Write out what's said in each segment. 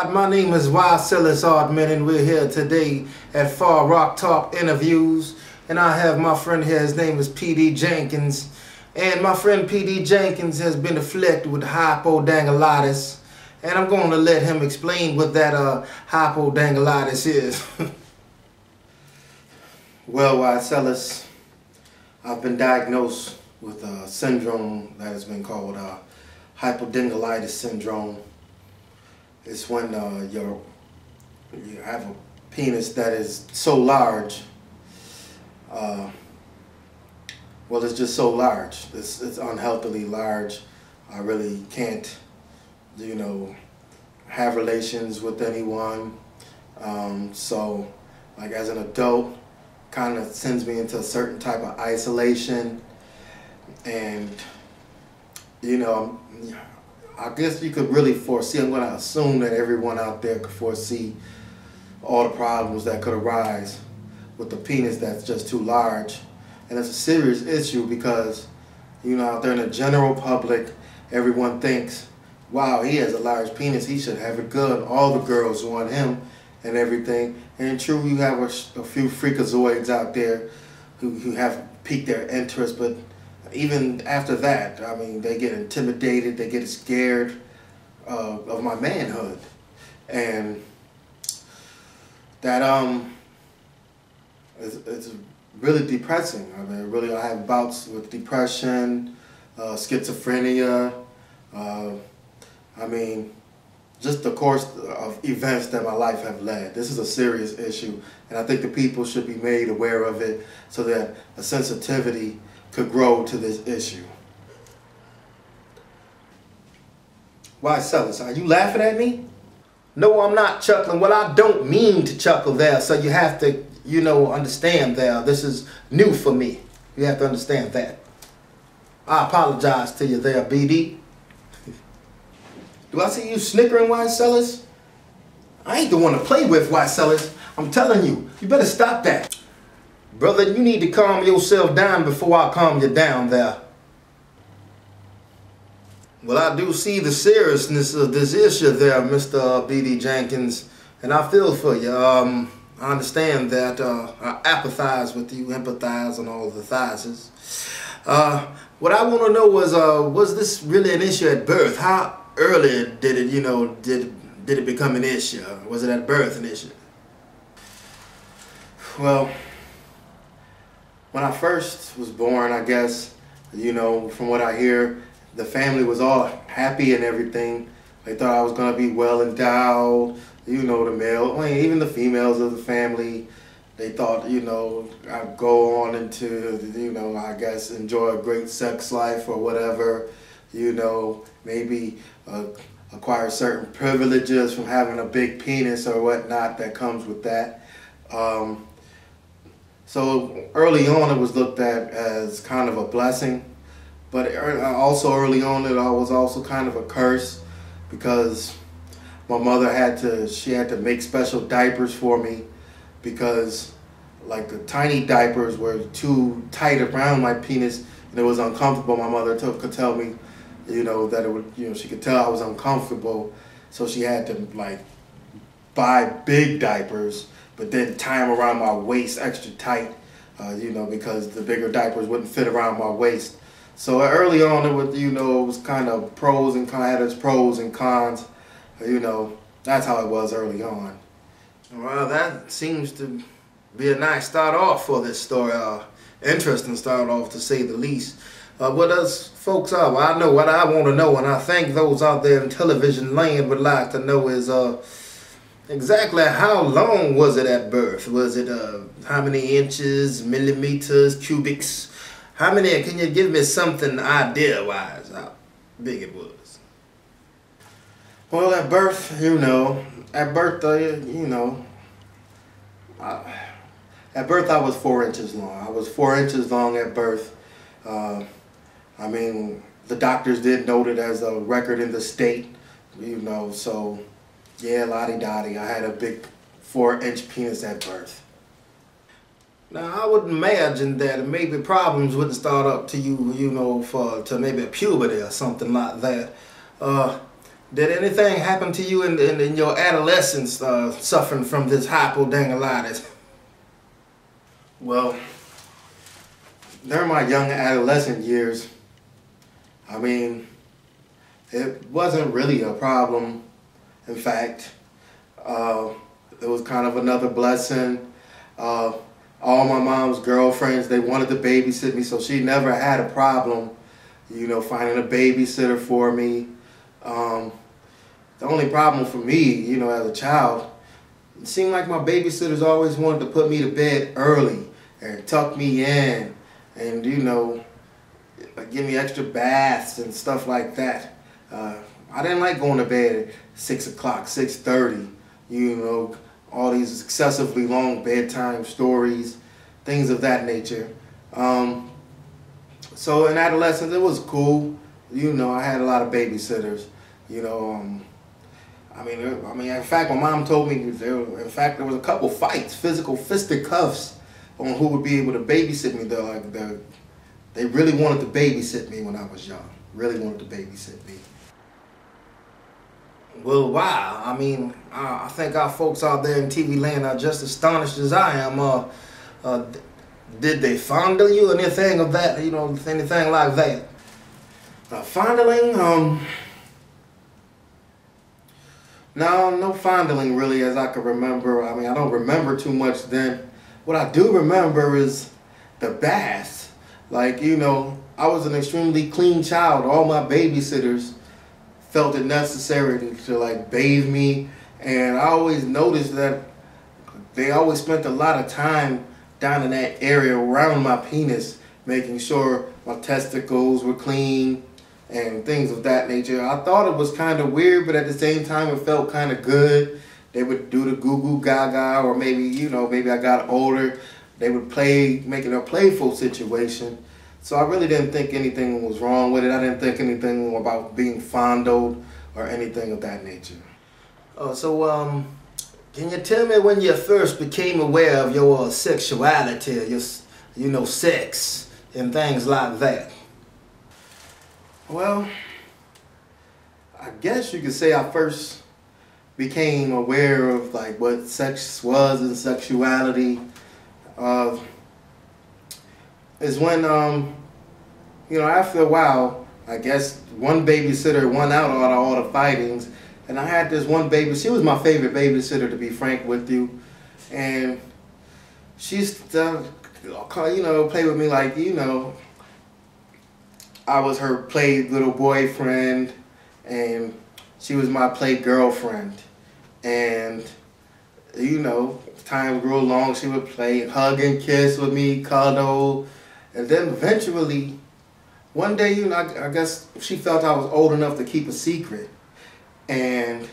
God, my name is Silas Oddman, and we're here today at Far Rock Talk Interviews. And I have my friend here, his name is BD Jaynkins. And my friend BD Jaynkins has been afflicted with hypodinglitis. And I'm going to let him explain what that hypodinglitis is. Well, Silas, I've been diagnosed with a syndrome that has been called Hypodinglitis syndrome. It's when you have a penis that is so large. Well, it's just so large. It's unhealthily large. I really can't, have relations with anyone. So, like as an adult, kind of sends me into a certain type of isolation. And, I guess you could really foresee, I'm going to assume that everyone out there could foresee all the problems that could arise with the penis that's just too large. And it's a serious issue because, out there in the general public, everyone thinks, wow, he has a large penis, he should have it good. All the girls want him and everything. And true, you have a few freakazoids out there who have piqued their interest, but even after that, I mean, they get intimidated, they get scared of my manhood. And that it's really depressing. I mean, I have bouts with depression, schizophrenia. I mean, just the course of events that my life have led. This is a serious issue, and I think the people should be made aware of it so that a sensitivity could grow to this issue. Why, Silas, are you laughing at me? No, I'm not chuckling. Well, I don't mean to chuckle there, so you have to, understand there. This is new for me. You have to understand that. I apologize to you there, BD. Do I see you snickering, Why, Silas? I ain't the one to play with, Why, Silas. I'm telling you, you better stop that. Brother, you need to calm yourself down before I calm you down there. Well, I do see the seriousness of this issue there, Mr. BD Jaynkins, and I feel for you. I understand that. I empathize with you, empathize on all the thighs. What I want to know was this really an issue at birth? How early did it, did it become an issue? Was it at birth an issue? Well, when I first was born, I guess, from what I hear, the family was all happy and everything. They thought I was going to be well endowed, the male, even the females of the family. They thought, I'd go on into, I guess, enjoy a great sex life or whatever, maybe acquire certain privileges from having a big penis or whatnot that comes with that. So early on it was looked at as kind of a blessing, but also early on it was also kind of a curse because my mother had to make special diapers for me because like the tiny diapers were too tight around my penis and it was uncomfortable. My mother could tell me, that it would, she could tell I was uncomfortable, so she had to like buy big diapers but then tie them around my waist extra tight, because the bigger diapers wouldn't fit around my waist. So early on, it was kind of pros and cons, had its pros and cons. That's how it was early on. Well, that seems to be a nice start off for this story. Interesting start off, to say the least. What us folks are, well, I know what I want to know, and I think those out there in television land would like to know is, exactly how long was it at birth? Was it how many inches, millimeters, cubics? How many? Can you give me something idea-wise how big it was? Well, at birth, at birth I was 4 inches long. I was 4 inches long at birth. I mean, the doctors did note it as a record in the state, so. Yeah, lottie-dottie, I had a big 4-inch penis at birth. Now, I would imagine that maybe problems wouldn't start up to you, to maybe puberty or something like that. Did anything happen to you in your adolescence suffering from this hypodinglitis? Well, during my young adolescent years, I mean, it wasn't really a problem. In fact, it was kind of another blessing. All my mom's girlfriends, they wanted to babysit me, so she never had a problem, you know, finding a babysitter for me. The only problem for me, you know, as a child, it seemed like my babysitters always wanted to put me to bed early and tuck me in and, you know, give me extra baths and stuff like that. I didn't like going to bed at 6 o'clock, 6:30, you know, all these excessively long bedtime stories, things of that nature. So in adolescence, it was cool. You know, I had a lot of babysitters, you know. I mean, in fact, my mom told me there was a couple fights, physical fisticuffs, on who would be able to babysit me. They really wanted to babysit me when I was young. Really wanted to babysit me. Well, wow. I mean, I think our folks out there in TV land are just astonished as I am. Did they fondle you or anything of that? You know, anything like that? Fondling? No fondling really, as I can remember. I mean, I don't remember too much then. What I do remember is the baths. Like, you know, I was an extremely clean child. All my babysitters felt it necessary to like bathe me, and I always noticed that they always spent a lot of time down in that area around my penis, making sure my testicles were clean and things of that nature. I thought it was kind of weird, but at the same time it felt kind of good. They would do the goo goo gaga, or maybe, you know, maybe I got older, they would make it a playful situation. So I really didn't think anything was wrong with it. I didn't think anything about being fondled or anything of that nature. Can you tell me when you first became aware of your sexuality, your, you know, sex and things like that? Well, I guess you could say I first became aware of like what sex was and sexuality is when, you know, after a while, I guess one babysitter won out on all the fightings, and I had this one baby. She was my favorite babysitter, to be frank with you, and she used to, you know, play with me like, you know, I was her play little boyfriend, and she was my play girlfriend, and, you know, time grew along, she would play hug and kiss with me, cuddle, and then eventually, one day, you know, I guess she felt I was old enough to keep a secret, and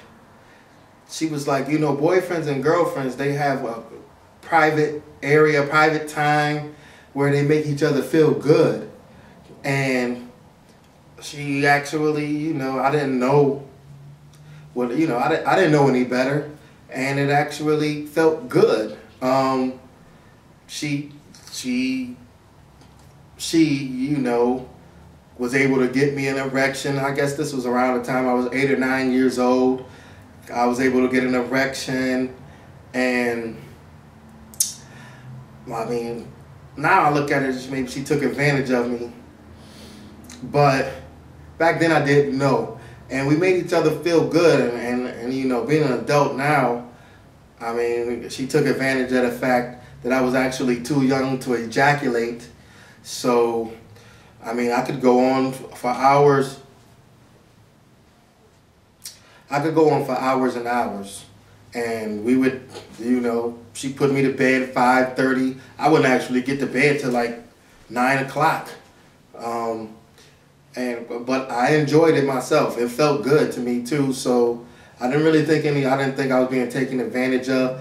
she was like, you know, boyfriends and girlfriends, they have a private area, private time where they make each other feel good. And she actually, you know, I didn't know what, you know, I didn't know any better, and it actually felt good. She, you know, was able to get me an erection. I guess this was around the time I was 8 or 9 years old. I was able to get an erection, and I mean, now I look at it as maybe she took advantage of me. But back then I didn't know. And we made each other feel good, and you know, being an adult now, I mean, she took advantage of the fact that I was actually too young to ejaculate. So, I mean, I could go on for hours. I could go on for hours and hours. And we would, you know, she put me to bed at 5:30. I wouldn't actually get to bed till like 9 o'clock. But I enjoyed it myself. It felt good to me too. So I didn't really think I didn't think I was being taken advantage of.